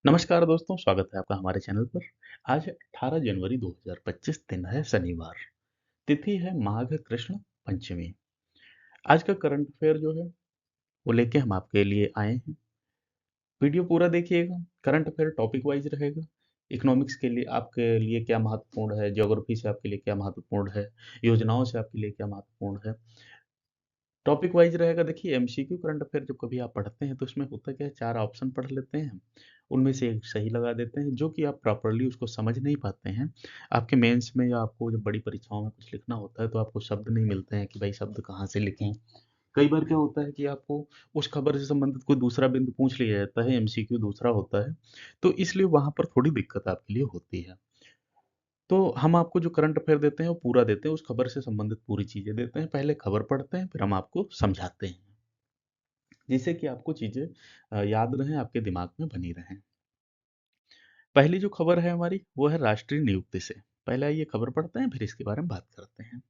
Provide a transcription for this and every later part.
नमस्कार दोस्तों, स्वागत है आपका हमारे चैनल पर। आज है 18 जनवरी 2025, दिन है शनिवार। तिथि है माघ कृष्ण पंचमी। आज का करंट अफेयर जो है वो लेके हम आपके लिए आए हैं। वीडियो पूरा देखिएगा। करंट अफेयर टॉपिक वाइज रहेगा। इकोनॉमिक्स के लिए आपके लिए क्या महत्वपूर्ण है, ज्योग्राफी से आपके लिए क्या महत्वपूर्ण है, योजनाओं से आपके लिए क्या महत्वपूर्ण है, टॉपिक वाइज रहेगा। देखिए, एमसीक्यू करंट अफेयर जब कभी आप पढ़ते हैं तो उसमें होता क्या है, चार ऑप्शन पढ़ लेते हैं, उनमें से एक सही लगा देते हैं, जो कि आप प्रॉपरली उसको समझ नहीं पाते हैं। आपके मेंस में या आपको जब बड़ी परीक्षाओं में कुछ लिखना होता है तो आपको शब्द नहीं मिलते हैं कि भाई शब्द कहाँ से लिखें। कई बार क्या होता है कि आपको उस खबर से संबंधित कोई दूसरा बिंदु पूछ लिया जाता है, एमसीक्यू दूसरा होता है, तो इसलिए वहां पर थोड़ी दिक्कत आपके लिए होती है। तो हम आपको जो करंट अफेयर देते हैं वो पूरा देते हैं, उस खबर से संबंधित पूरी चीजें देते हैं। पहले खबर पढ़ते हैं, फिर हम आपको समझाते हैं, जिससे कि आपको चीजें याद रहें, आपके दिमाग में बनी रहें। पहली जो खबर है हमारी वो है राष्ट्रीय नियुक्ति से। पहले ये खबर पढ़ते हैं, फिर इसके बारे में बात करते हैं।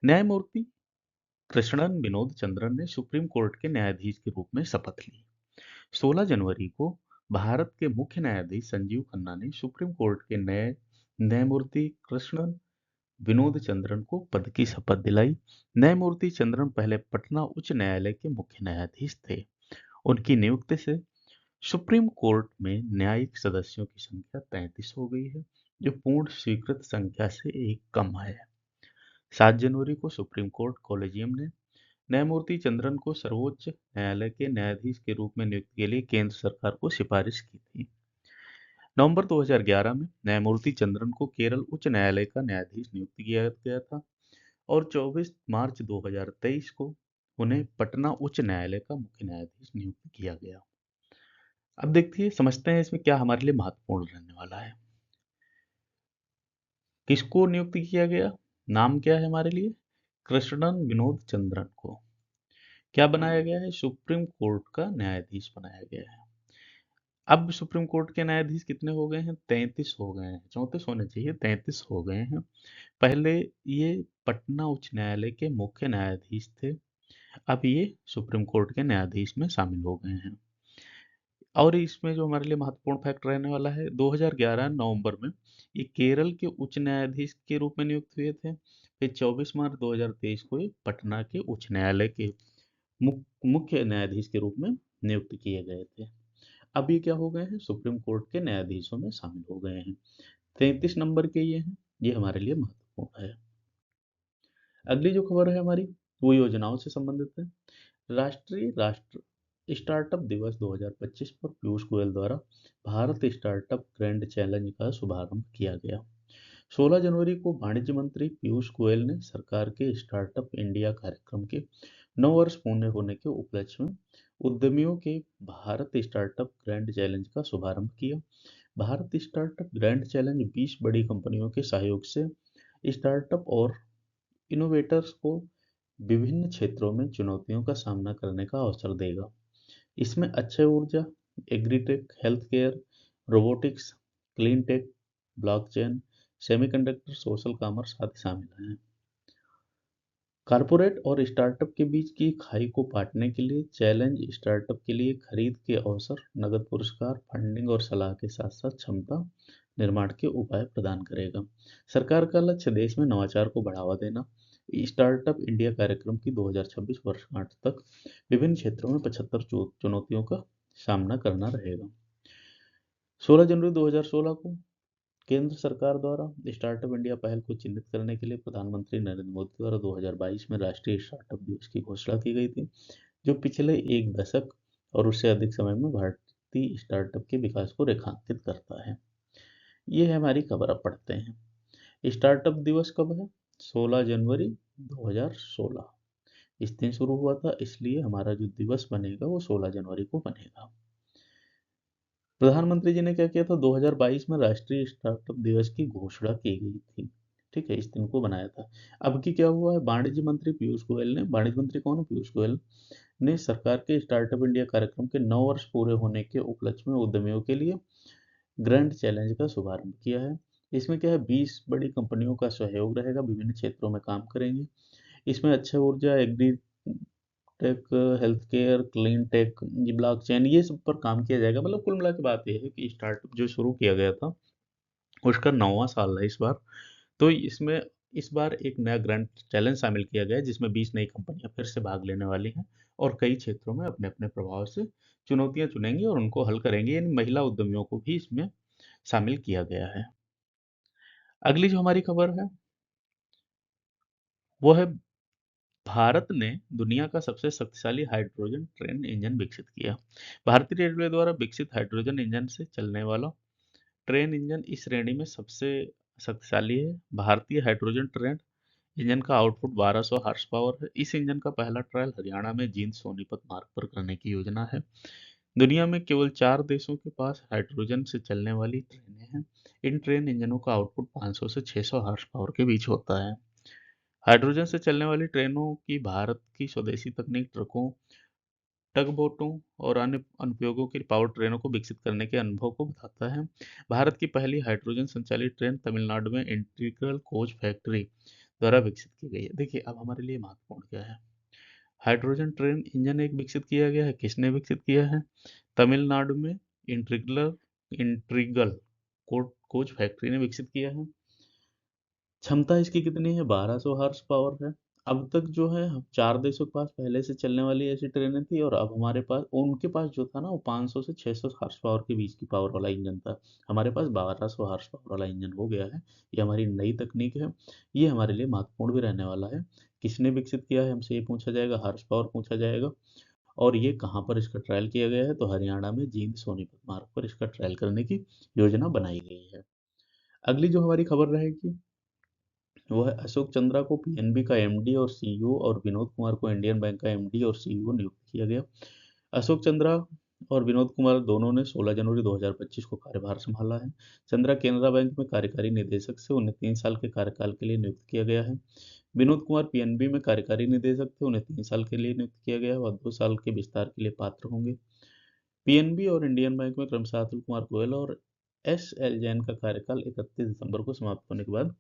न्यायमूर्ति कृष्णन विनोद चंद्रन ने सुप्रीम कोर्ट के न्यायाधीश के रूप में शपथ ली। 16 जनवरी को भारत के मुख्य न्यायाधीश संजीव खन्ना ने सुप्रीम कोर्ट के नए न्यायमूर्ति कृष्णन विनोद चंद्रन को पद की शपथ दिलाई। न्यायमूर्ति चंद्रन पहले पटना उच्च न्यायालय के मुख्य न्यायाधीश थे। उनकी नियुक्ति से सुप्रीम कोर्ट में न्यायिक सदस्यों की संख्या 33 हो गई है, जो पूर्ण स्वीकृत संख्या से एक कम है। 7 जनवरी को सुप्रीम कोर्ट कॉलेजियम ने न्यायमूर्ति चंद्रन को सर्वोच्च न्यायालय के न्यायाधीश के रूप में नियुक्ति के लिए केंद्र सरकार को सिफारिश की थी। नवंबर 2011 में न्यायमूर्ति चंद्रन को केरल उच्च न्यायालय का न्यायाधीश नियुक्त किया गया था और 24 मार्च 2023 को उन्हें पटना उच्च न्यायालय का मुख्य न्यायाधीश नियुक्त किया गया। अब देखिए, समझते हैं इसमें क्या हमारे लिए महत्वपूर्ण रहने वाला है। किसको नियुक्त किया गया, नाम क्या है हमारे लिए, कृष्णन विनोद चंद्रन को क्या बनाया गया है, सुप्रीम कोर्ट का न्यायाधीश बनाया गया है। अब सुप्रीम कोर्ट के न्यायाधीश कितने हो गए हैं, 33 हो गए हैं, 34 होने चाहिए, 33 हो गए हैं। पहले ये पटना उच्च न्यायालय के मुख्य न्यायाधीश थे, अब ये सुप्रीम कोर्ट के न्यायाधीश में शामिल हो गए हैं। और इसमें जो हमारे लिए महत्वपूर्ण फैक्ट रहने वाला है, 2011 नवंबर में ये केरल के उच्च न्यायाधीश के रूप में नियुक्त हुए थे। फिर 24 मार्च 2023 को ये पटना के उच्च न्यायालय के मुख्य न्यायाधीश के रूप में नियुक्त किए गए थे। अब ये क्या हो गए हैं, सुप्रीम कोर्ट के न्यायाधीशों में शामिल हो गए हैं। 33 नंबर के ये हैं, ये हमारे लिए महत्वपूर्ण है। अगली जो खबर है हमारी वो योजनाओं से संबंधित है। राष्ट्र स्टार्टअप दिवस 2025 पर पीयूष गोयल द्वारा भारत स्टार्टअप ग्रैंड चैलेंज का शुभारंभ किया गया। 16 जनवरी को वाणिज्य मंत्री पीयूष गोयल ने सरकार के स्टार्टअप इंडिया कार्यक्रम के 9 वर्ष पूर्ण होने के उपलक्ष्य में उद्यमियों के भारत स्टार्टअप ग्रैंड चैलेंज का शुभारंभ किया। भारत स्टार्टअप ग्रैंड चैलेंज 20 बड़ी कंपनियों के सहयोग से स्टार्टअप और इनोवेटर्स को विभिन्न क्षेत्रों में चुनौतियों का सामना करने का अवसर देगा। इसमें अक्षय ऊर्जा, agritech, health care, robotics, clean tech, blockchain, semiconductor, social commerce आदि शामिल हैं। कॉरपोरेट और स्टार्टअप के बीच की खाई को पाटने के लिए चैलेंज स्टार्टअप के लिए खरीद के अवसर, नगद पुरस्कार, फंडिंग और सलाह के साथ साथ क्षमता निर्माण के उपाय प्रदान करेगा। सरकार का लक्ष्य देश में नवाचार को बढ़ावा देना। स्टार्टअप इंडिया कार्यक्रम की 2026 वर्षगांठ तक विभिन्न क्षेत्रों में 75 चुनौतियों का सामना करना रहेगा। 16 जनवरी 2016 को केंद्र सरकार द्वारा स्टार्टअप इंडिया पहल को चिन्हित करने के लिए प्रधानमंत्री नरेंद्र मोदी द्वारा 2022 में राष्ट्रीय स्टार्टअप दिवस की घोषणा की गई थी, जो पिछले एक दशक और उससे अधिक समय में भारतीय स्टार्टअप के विकास को रेखांकित करता है। ये है हमारी खबर। अब पढ़ते हैं, स्टार्टअप दिवस कब है, 16 जनवरी 2016 इस दिन शुरू हुआ था, इसलिए हमारा जो दिवस बनेगा वो 16 जनवरी को बनेगा। प्रधानमंत्री जी ने क्या किया था, 2022 में राष्ट्रीय स्टार्टअप दिवस की घोषणा की गई थी। ठीक है, इस दिन को बनाया था। अब की क्या हुआ है, वाणिज्य मंत्री पीयूष गोयल ने, वाणिज्य मंत्री कौन है, पीयूष गोयल ने सरकार के स्टार्टअप इंडिया कार्यक्रम के 9 वर्ष पूरे होने के उपलक्ष्य में उद्यमियों के लिए ग्रैंड चैलेंज का शुभारंभ किया है। इसमें क्या है, 20 बड़ी कंपनियों का सहयोग रहेगा, विभिन्न क्षेत्रों में काम करेंगे। इसमें अक्षय ऊर्जा, agritech, health care, clean tech, blockchain, ये सब पर काम किया जाएगा। मतलब कुल मिला के बात ये है कि स्टार्टअप जो शुरू किया गया था उसका 9वां साल है इस बार। तो इसमें इस बार एक नया ग्रैंड चैलेंज शामिल किया गया है जिसमें 20 नई कंपनियां फिर से भाग लेने वाली हैं और कई क्षेत्रों में अपने अपने प्रभाव से चुनौतियां चुनेंगी और उनको हल करेंगी। यानी महिला उद्यमियों को भी इसमें शामिल किया गया है। अगली जो हमारी खबर है वो है, भारत ने दुनिया का सबसे शक्तिशाली हाइड्रोजन ट्रेन इंजन विकसित किया। भारतीय रेलवे द्वारा विकसित हाइड्रोजन इंजन से चलने वाला ट्रेन इंजन इस श्रेणी में सबसे शक्तिशाली है। भारतीय हाइड्रोजन ट्रेन इंजन का आउटपुट 1200 हॉर्स पावर है। इस इंजन का पहला ट्रायल हरियाणा में जींद सोनीपत मार्ग पर करने की योजना है। दुनिया में केवल 4 देशों के पास हाइड्रोजन से चलने वाली ट्रेनें हैं। इन ट्रेन इंजनों का आउटपुट 500 से 600 हॉर्स पावर के बीच होता है। हाइड्रोजन से चलने वाली ट्रेनों की भारत की स्वदेशी तकनीक ट्रकों, टगबोटों और अन्य अनुप्रयोगों के पावर ट्रेनों को विकसित करने के अनुभव को बताता है। भारत की पहली हाइड्रोजन संचालित ट्रेन तमिलनाडु में इंटीग्रल कोच फैक्ट्री द्वारा विकसित की गई है। देखिए अब हमारे लिए महत्वपूर्ण क्या है, हाइड्रोजन ट्रेन इंजन एक विकसित किया गया है। किसने विकसित किया है? तमिलनाडु में इंटीग्रल इंटीग्रल कोच फैक्ट्री ने विकसित किया है। क्षमता इसकी कितनी है? 1200 हॉर्स पावर है। अब तक जो है 4 देशों के पास पहले से चलने वाली ऐसी ट्रेनें थी और अब हमारे पास, उनके पास जो था ना वो 500 से 600 हॉर्स पावर के बीच की पावर वाला इंजन था। हमारे पास 1200 हॉर्स पावर वाला इंजन हो गया है। ये हमारी नई तकनीक है। ये हमारे लिए महत्वपूर्ण भी रहने वाला है। किसने विकसित किया है हमसे ये पूछा जाएगा, हॉर्स पावर पूछा जाएगा। और ये कहाँ पर इसका ट्रायल किया गया है? तो हरियाणा में जींद सोनीपत मार्ग पर इसका ट्रायल करने की योजना बनाई गई है। अगली जो हमारी खबर रहेगी वो है, अशोक चंद्रा को पीएनबी का एमडी और सीईओ और विनोद कुमार को इंडियन बैंक का एमडी और सीईओ नियुक्त किया गया। अशोक चंद्रा और विनोद कुमार दोनों ने 16 जनवरी 2025 को कार्यभार संभाला है। चंद्रा केनरा बैंक में कार्यकारी निदेशक से उन्हें 3 साल के कार्यकाल के लिए नियुक्त किया गया है। विनोद कुमार पीएनबी में कार्यकारी निदेशक थे, उन्हें 3 साल के लिए नियुक्त किया गया है। वह 2 साल के विस्तार के लिए पात्र होंगे। पीएनबी और इंडियन बैंक में क्रमशः अतुल कुमार गोयल और एस एल जैन का कार्यकाल 31 दिसंबर को समाप्त होने के बाद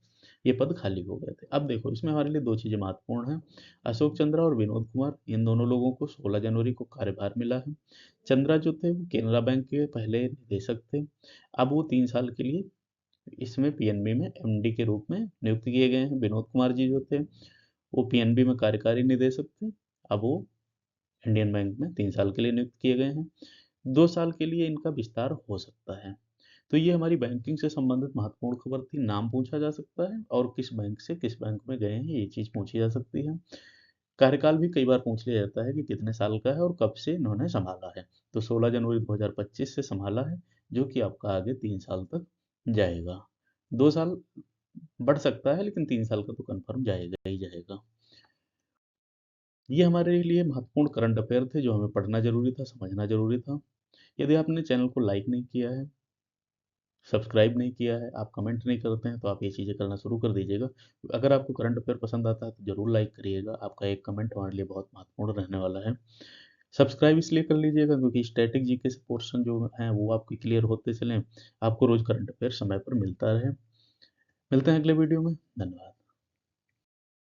ये पद खाली हो गए थे। अब देखो इसमें हमारे लिए दो चीजें महत्वपूर्ण हैं। अशोक चंद्रा और विनोद कुमार, इन दोनों लोगों को 16 जनवरी को कार्यभार मिला है। चंद्रा जो थे वो केनरा बैंक के पहले निदेशक थे। अब वो 3 साल के लिए इसमें पीएनबी में एमडी के रूप में नियुक्त किए गए हैं। विनोद कुमार जी जो थे वो पीएनबी में कार्यकारी निदेशक थे। अब वो इंडियन बैंक में 3 साल के लिए नियुक्त किए गए हैं। 2 साल के लिए इनका विस्तार हो सकता है। तो ये हमारी बैंकिंग से संबंधित महत्वपूर्ण खबर थी। नाम पूछा जा सकता है और किस बैंक से किस बैंक में गए हैं ये चीज़ पूछी जा सकती है। कार्यकाल भी कई बार पूछ लिया जाता है कि कितने साल का है और कब से इन्होंने संभाला है। तो 16 जनवरी 2025 से संभाला है, जो कि आपका आगे 3 साल तक जाएगा। 2 साल बढ़ सकता है लेकिन 3 साल का तो कंफर्म जाएगा ही जाएगा। ये हमारे लिए महत्वपूर्ण करंट अफेयर थे जो हमें पढ़ना जरूरी था, समझना जरूरी था। यदि आपने चैनल को लाइक नहीं किया है, सब्सक्राइब नहीं किया है, आप कमेंट नहीं करते हैं, तो आप ये चीज़ें करना शुरू कर दीजिएगा। अगर आपको करंट अफेयर पसंद आता है तो ज़रूर लाइक करिएगा। आपका एक कमेंट हमारे लिए बहुत महत्वपूर्ण रहने वाला है। सब्सक्राइब इसलिए कर लीजिएगा क्योंकि स्टैटिक जीके से पोर्शन जो हैं वो आपके क्लियर होते चलें, आपको रोज़ करंट अफेयर समय पर मिलता रहे। मिलते हैं अगले वीडियो में। धन्यवाद।